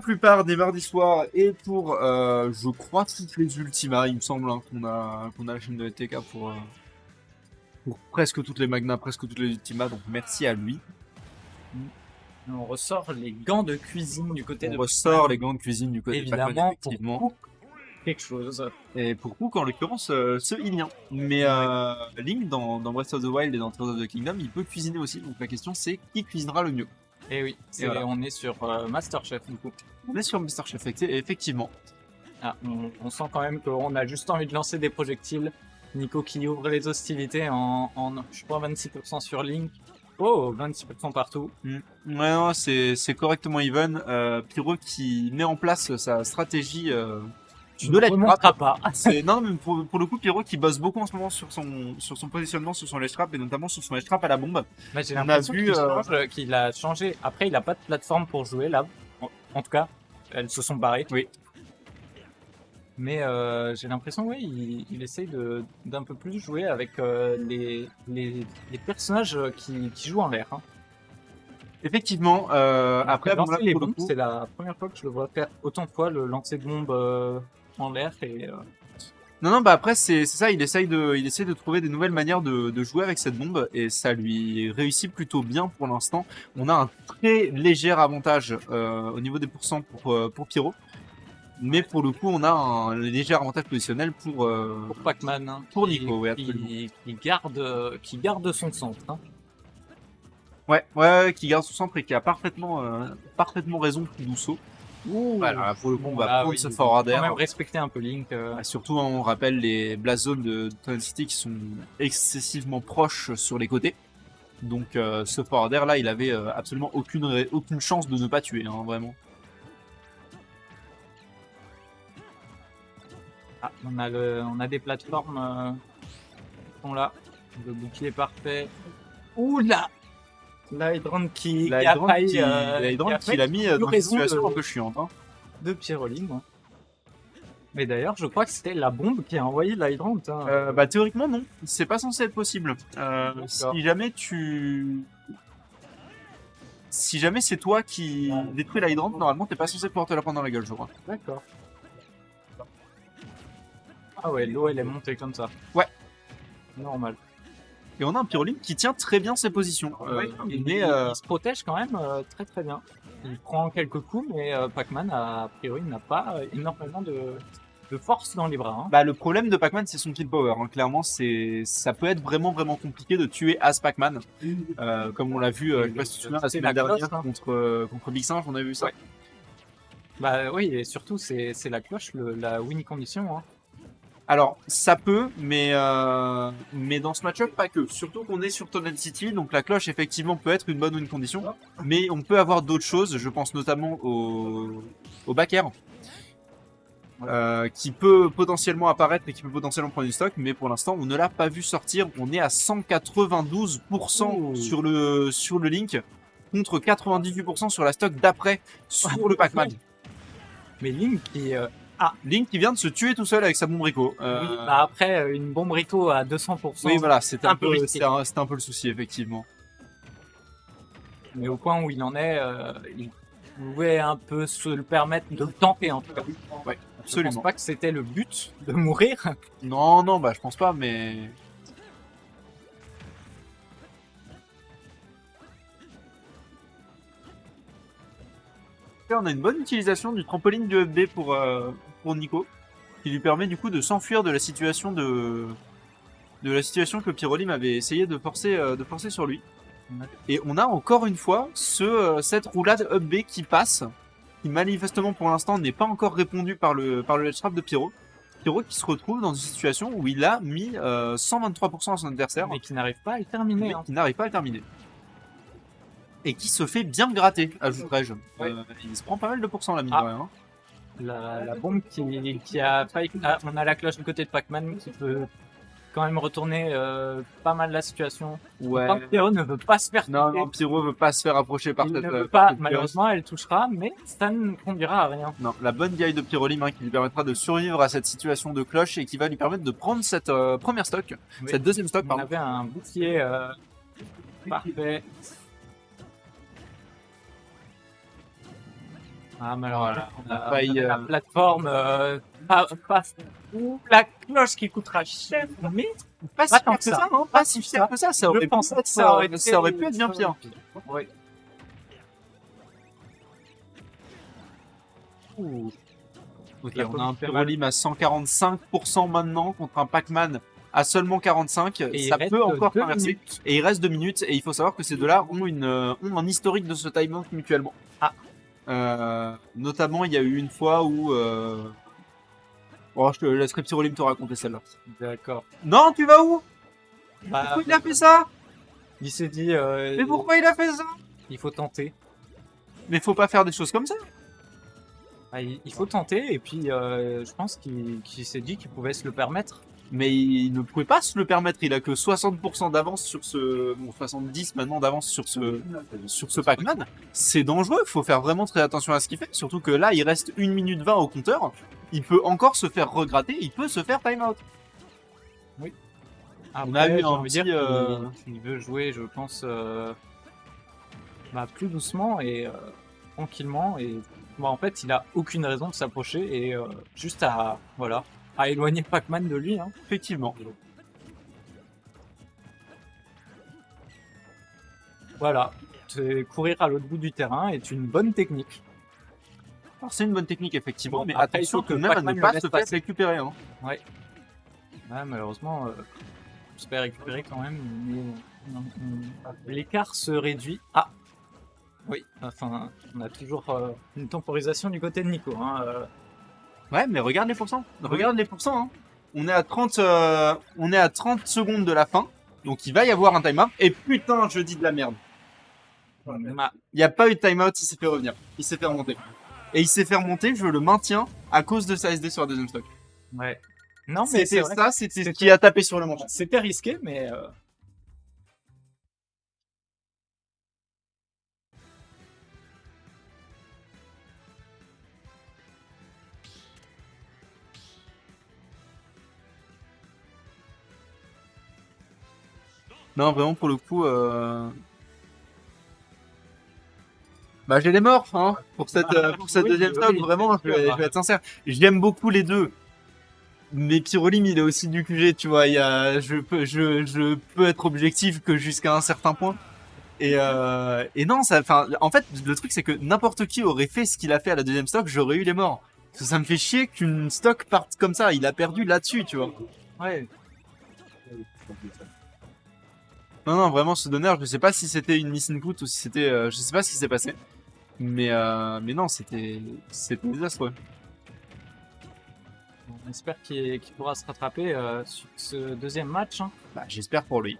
plupart des mardis soirs et pour, je crois, toutes les Ultimas, il me semble, hein, qu'on a la chaîne de TK pour presque toutes les Magnas, presque toutes les Ultimas, donc merci à lui. On ressort les gants de cuisine du côté On de ressort les gants de cuisine du côté de Pac-Man, évidemment effectivement. pour quelque chose. Et pour Cook, en l'occurrence, ce Ilien. Mais Link, dans Breath of the Wild et dans Tears of the Kingdom, il peut cuisiner aussi, donc la question c'est qui cuisinera le mieux. Et oui, voilà. on est sur Masterchef du coup. On est sur Mr. Chef, effectivement. Ah, on sent quand même qu'on a juste envie de lancer des projectiles. Nico qui ouvre les hostilités en je crois 26% sur Link. Oh, 26% partout. Ouais, non, c'est correctement even. Pyro qui met en place sa stratégie de la trap. Pas. Non, mais pour le coup, Pyro qui bosse beaucoup en ce moment sur son positionnement, sur son ledge trap et notamment sur son ledge trap à la bombe. Bah, j'ai l'impression qu'il a changé. Après, il a pas de plateforme pour jouer là. En tout cas, elles se sont barrées. Oui. Mais j'ai l'impression, oui, il essaye d'un peu plus jouer avec les personnages qui jouent en l'air. Hein. Effectivement. Après, lancer les bombes, c'est la première fois que je le vois faire autant de fois le lancer de bombes en l'air et. Non, bah après c'est ça, il essaye de trouver des nouvelles manières de jouer avec cette bombe et ça lui réussit plutôt bien pour l'instant. On a un très léger avantage au niveau des pourcents pour Pyro. Mais pour le coup, on a un léger avantage positionnel pour Pac-Man. Hein, pour Nico, oui, absolument. Qui garde son centre. Hein. Ouais, qui garde son centre et qui a parfaitement raison pour Douceau. Voilà, pour le coup, on va prendre ce forwarder. Quand même respecter un peu Link. Surtout, on rappelle les blast zones de Tunnel City qui sont excessivement proches sur les côtés. Donc, ce forwarder là, il avait absolument aucune chance de ne pas tuer, hein, vraiment. Ah, on a des plateformes qui sont là. Le bouclier parfait. Oula! L'Hydrant qui l'a mis dans une situation un peu chiante. Hein. De Pyroline. Mais d'ailleurs, je crois que c'était la bombe qui a envoyé l'Hydrant. Hein. Bah théoriquement non, c'est pas censé être possible. Si jamais c'est toi qui détruis l'Hydrant, normalement t'es pas censé pouvoir te la prendre dans la gueule, je crois. D'accord. Ah ouais, l'eau elle est montée comme ça. Ouais. Normal. Et on a un Pyroline qui tient très bien ses positions. Il se protège quand même très très bien. Il prend quelques coups, mais Pac-Man, a priori, n'a pas énormément de force dans les bras. Hein. Bah, le problème de Pac-Man, c'est son kill power. Hein. Clairement, ça peut être vraiment compliqué de tuer As Pac-Man. Comme on l'a vu, je sais pas si tu te souviens, la semaine dernière contre Big Singe, on a vu ça. Ouais. Bah oui, et surtout, c'est la cloche, la win condition. Hein. Alors, ça peut, mais dans ce match-up, pas que. Surtout qu'on est sur Tunnel City, donc la cloche, effectivement, peut être une bonne ou une condition. Mais on peut avoir d'autres choses, je pense notamment au back air, qui peut potentiellement apparaître et qui peut potentiellement prendre du stock, mais pour l'instant, on ne l'a pas vu sortir. On est à 192% sur le Link, contre 98% sur la stock d'après, sur le Pac-Man. Mais Link qui... Link qui vient de se tuer tout seul avec sa bombe Rico. Oui, bah après, une bombe Rico à 200%. Oui, voilà, c'était un peu le souci, effectivement. Mais au point où il en est, il pouvait un peu se le permettre de tenter, en tout cas. Ouais, absolument. Je pense pas que c'était le but de mourir. Non, bah je pense pas, mais... On a une bonne utilisation du trampoline du FB pour Nico, qui lui permet du coup de s'enfuir de la situation que Pyrolim avait essayé de forcer sur lui. Et on a encore une fois cette roulade up B qui passe, qui manifestement pour l'instant n'est pas encore répondue par le ledge trap de Pyro. Pyro qui se retrouve dans une situation où il a mis 123% à son adversaire. Mais qui n'arrive pas à le terminer. Qui n'arrive pas à le terminer. Et qui se fait bien gratter, ajouterais-je. Ouais. Il se prend pas mal de pourcents, la mine de rien. La bombe qui a failli... on a la cloche du côté de Pac-Man qui peut quand même retourner pas mal la situation. Ouais. Pyro ne veut pas se faire toucher. Non, Pyro veut pas se faire approcher par cette... ne veut pas, malheureusement, elle touchera, mais ça ne conduira à rien. Non, la bonne DI de Pyrolim qui lui permettra de survivre à cette situation de cloche et qui va lui permettre de prendre cette première stock, cette deuxième stock, pardon. On avait un bouclier parfait. Ah, mais alors là, on a failli, la plateforme, pas ou la cloche qui coûtera cher, mais Pas si Pas cher tant que que ça, ça. hein, pas si cher que ça. Ça aurait, je pense pu que être, ça aurait pu être bien pire. Oui. Ouh. Ok, La on a un pomme fait mal. Pyrolim à 145% maintenant contre un Pac-Man à seulement 45. Et il Ça reste peut encore 2 traverser. minutes. Et il reste 2 minutes. Et il faut savoir que ces deux-là ont un historique de ce timeout mutuellement. Ah. Notamment, il y a eu une fois où. Oh, je te laisserai Pyrolim te raconter celle-là. D'accord. Non, tu vas où? Bah, Pourquoi il a fait ça? il s'est dit, Mais pourquoi il a fait ça? il faut tenter. Mais faut pas faire des choses comme ça. Ah, il faut tenter, et puis je pense qu'il s'est dit qu'il pouvait se le permettre. Mais il ne pouvait pas se le permettre. Il a que 60% d'avance sur ce. Bon, 70 maintenant d'avance sur ce Pac-Man. C'est dangereux. Il faut faire vraiment très attention à ce qu'il fait. Surtout que là, il reste 1 minute 20 au compteur. Il peut encore se faire regratter. Il peut se faire time out. Après, On a eu j'ai un envie de petit, dire qu'il veut jouer, je pense, plus doucement et tranquillement. Et en fait, il a aucune raison de s'approcher et juste à éloigner Pac-Man de lui. Hein. Effectivement. Voilà. Courir à l'autre bout du terrain est une bonne technique. Alors, c'est une bonne technique, effectivement. Bon, mais après, attention il faut que que même à Pac-Man ne le pas laisse se faire passer. récupérer. Hein. Ouais, malheureusement, j'espère récupérer quand même. Mais l'écart se réduit. Ah! Oui, enfin, on a toujours une temporisation du côté de Nico. Hein, Ouais, mais regarde les pourcents. Regarde les pourcents. Hein. On est à 30 secondes de la fin. Donc il va y avoir un time-out. Et putain, je dis de la merde. Ah, Il n'y a pas eu de time-out, il s'est fait revenir. Il s'est fait remonter. Et il s'est fait remonter, je le maintiens, à cause de sa SD sur la deuxième stock. ouais. Non, mais c'est C'était vrai. ça, c'était ce qui a tapé sur le manche. C'était risqué, mais Non, vraiment, pour le coup... Bah, j'ai les morts, hein, pour cette Oui, deuxième stock, oui, vraiment, c'est je sûr. vais être sincère. J'aime beaucoup les deux. Mais Pyrolim, il est aussi du QG, tu vois. Je peux être objectif que jusqu'à un certain point. Et non, en fait, le truc, c'est que n'importe qui aurait fait ce qu'il a fait à la deuxième stock, j'aurais eu les morts. Parce que ça me fait chier qu'une stock parte comme ça. Il a perdu là-dessus, tu vois. ouais. Non, vraiment, ce donneur, je sais pas si c'était une miss input ou si c'était. Je sais pas ce qui s'est passé. Mais non, c'était désastreux. On espère qu'il pourra se rattraper sur ce deuxième match. Hein. Bah, j'espère pour lui.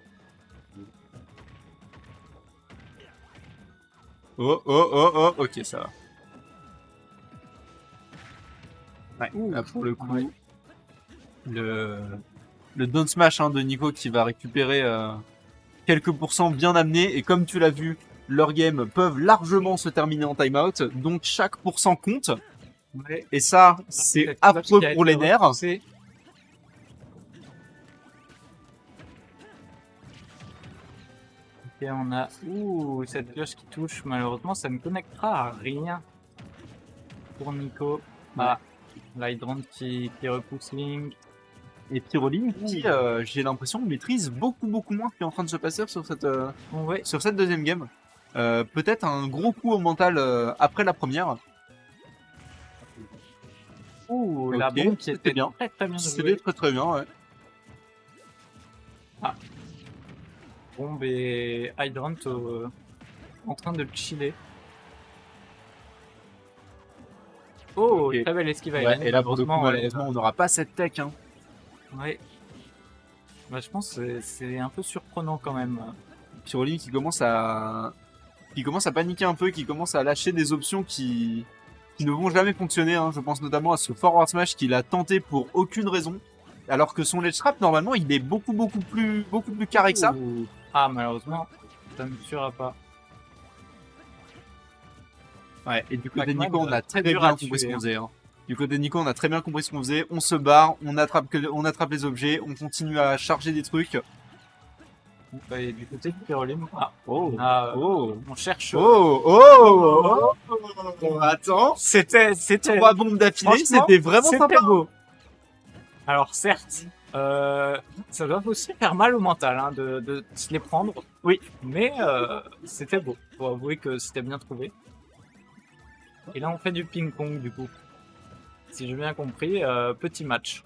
Oh, ok, ça va. Ouais, Ouh, là, pour le coup, ouais. le down smash de Nico qui va récupérer quelques pourcents bien amenés. Et comme tu l'as vu, leurs games peuvent largement se terminer en timeout. Donc chaque pourcent compte. Ouais. Et ça, c'est Cette affreux cloche qui a pour été les nerfs. repoussée. Et on a cette cloche qui touche. Malheureusement, ça ne connectera à rien pour Nico. Ah, l'hydrant qui repousse Link. Et Pyrolim qui, j'ai l'impression, maîtrise beaucoup moins ce qui est en train de se passer sur Ouais. sur cette deuxième game. Peut-être un gros coup au mental après la première. La Ok, bombe qui c'était était bien. très bien C'était jouée. très bien, ouais. Bombe et hydrant en train de chiller. Oh, Ok. très belle esquive Ouais, aérienne. et là, pour le coup, Malheureusement, malheureusement, on n'aura pas cette tech. Hein. ouais. Bah, je pense que c'est un peu surprenant quand même. Pyrolim qui commence à paniquer un peu, qui commence à lâcher des options qui ne vont jamais fonctionner. Hein. Je pense notamment à ce forward smash qu'il a tenté pour aucune raison, alors que son ledge trap normalement il est beaucoup plus carré que ça. Ouh. Ah, malheureusement, ça ne tuera pas. Ouais. Et du côté de Pac-Man, Nico, on a très dur bien à compris tuer, ce qu'on hein. faisait. Hein. Du côté de Nico, on a très bien compris ce qu'on faisait. On se barre, on attrape les objets, on continue à charger des trucs. Et du côté de Pyrolyme, Oh, on cherche. Attends, C'était 3 bombes d'affilée, Franchement, c'était vraiment c'était sympa. beau. Alors certes, ça doit aussi faire mal au mental hein, de se les prendre. Oui. Mais c'était beau. Faut avouer que c'était bien trouvé. Et là on fait du ping-pong du coup. Si j'ai bien compris, petit match.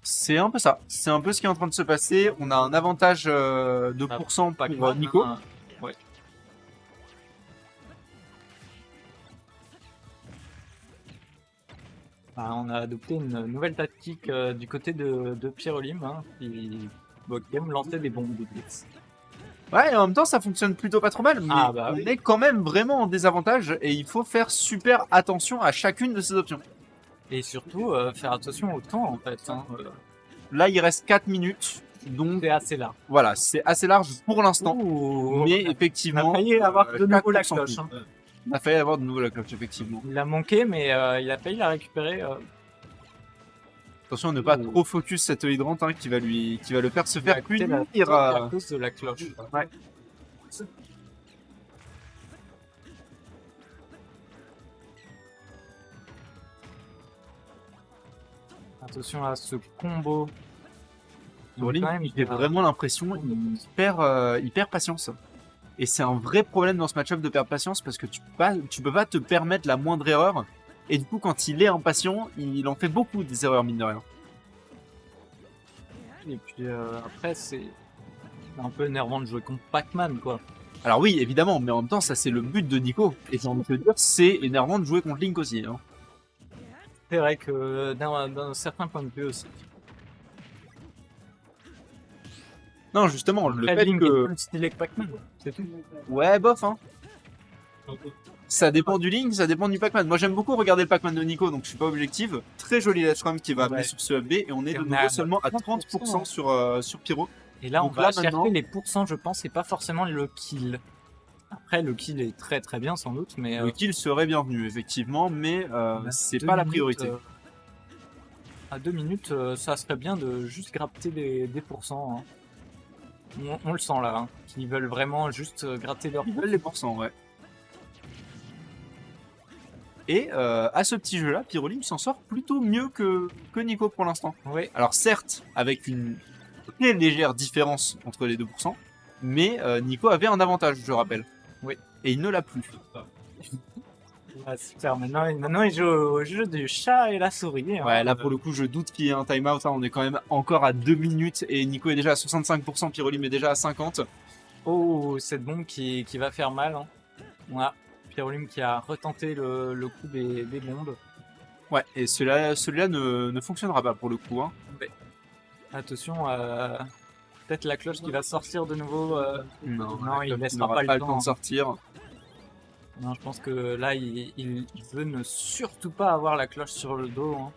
C'est un peu ça. C'est un peu ce qui est en train de se passer. On a un avantage de pourcent pour Pac-Man, Nico. hein. Ouais. On a adopté une nouvelle tactique du côté de Pyrolyme hein, qui aime lancer des bombes de blitz. Ouais, et en même temps, ça fonctionne plutôt pas trop mal. Mais on est quand même vraiment en désavantage et il faut faire super attention à chacune de ces options. Et surtout, faire attention au temps en fait. Hein. Là, il reste 4 minutes. Donc, C'est assez large. voilà, c'est assez large pour l'instant. Mais on a effectivement, failli avoir de nouveau la 4% cloche. tout. Hein. On a failli avoir de nouveau la cloche, effectivement. Il a manqué, mais il a failli la récupérer. Attention à ne pas trop focus cette hydrante hein, qui va le faire se faire punir. À cause de la cloche. Ouais. Attention à ce combo. J'ai vraiment l'impression qu'il perd patience. Et c'est un vrai problème dans ce match-up de perdre patience parce que tu peux pas te permettre la moindre erreur. Et du coup, quand il est impatient, il en fait beaucoup des erreurs, mine de rien. Et puis après, c'est un peu énervant de jouer contre Pac-Man, quoi. Alors oui, évidemment, mais en même temps, ça c'est le but de Nico. Et j'ai envie de te dire, c'est énervant de jouer contre Link aussi. Hein. C'est vrai que d'un certain point de vue aussi. Non, justement, le Après, fait Link que... est plus stylé que Pac-Man, c'est tout. Ouais, bof, hein. Ça dépend du Link, ça dépend du Pac-Man. Moi, j'aime beaucoup regarder le Pac-Man de Nico, donc je suis pas objective. Très joli Lashram qui va amener sur ce FB, et on est de nouveau seulement à 30% sur Pyro. Et là, donc on va chercher les pourcents, je pense, et pas forcément le kill. Après, le kill est très très bien sans doute, mais... Le kill serait bienvenu, effectivement, mais c'est pas la priorité. À 2 minutes, ça serait bien de juste gratter des pourcents. Hein. On le sent là, hein, qu'ils veulent vraiment juste gratter leur... Ils veulent les pourcents, ouais. Et à ce petit jeu-là, Pyrolyme s'en sort plutôt mieux que Nico pour l'instant. Oui. Alors certes, avec une très légère différence entre les 2%, mais Nico avait un avantage, je rappelle. Oui. Et il ne l'a plus. Ah, super, maintenant il joue au jeu du chat et la souris. Hein. Ouais, là pour le coup, je doute qu'il y ait un timeout. Hein. On est quand même encore à 2 minutes et Nico est déjà à 65%, Pyrolyme est déjà à 50%. Oh, cette bombe qui va faire mal. Hein. Voilà, Pyrolyme qui a retenté le coup des bombes. Ouais, et celui-là ne fonctionnera pas pour le coup. Hein. Ouais. Attention, peut-être la cloche qui va sortir de nouveau. Non, il laissera pas le temps de sortir. Non, je pense que là, il veut ne surtout pas avoir la cloche sur le dos. Hein.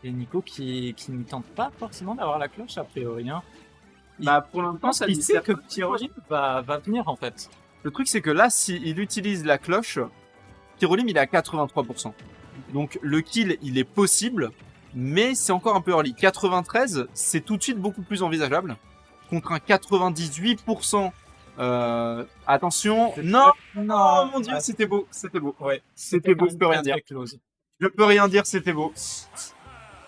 Et Nico qui ne tente pas forcément d'avoir la cloche a priori. Hein. Bah, pour l'instant, ça il sait que Pyrolyme va venir en fait. Le truc, c'est que là, s'il utilise la cloche, Pyrolyme il est à 83%. Donc le kill, il est possible, mais c'est encore un peu early. 93, c'est tout de suite beaucoup plus envisageable. Contre un 98%. Attention. Non, oh mon dieu, c'était beau. C'était beau. Ouais, c'était beau, je peux rien dire. Close. Je peux rien dire, c'était beau.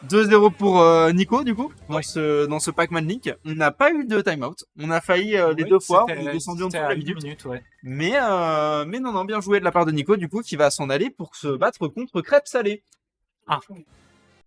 2-0 pour Nico, du coup, dans ce Pac-Man Link. On n'a pas eu de timeout. On a failli les deux fois. On est descendu en dessous de la minute. Ouais. Mais non, bien joué de la part de Nico, du coup, qui va s'en aller pour se battre contre Crêpe Salée. Ah,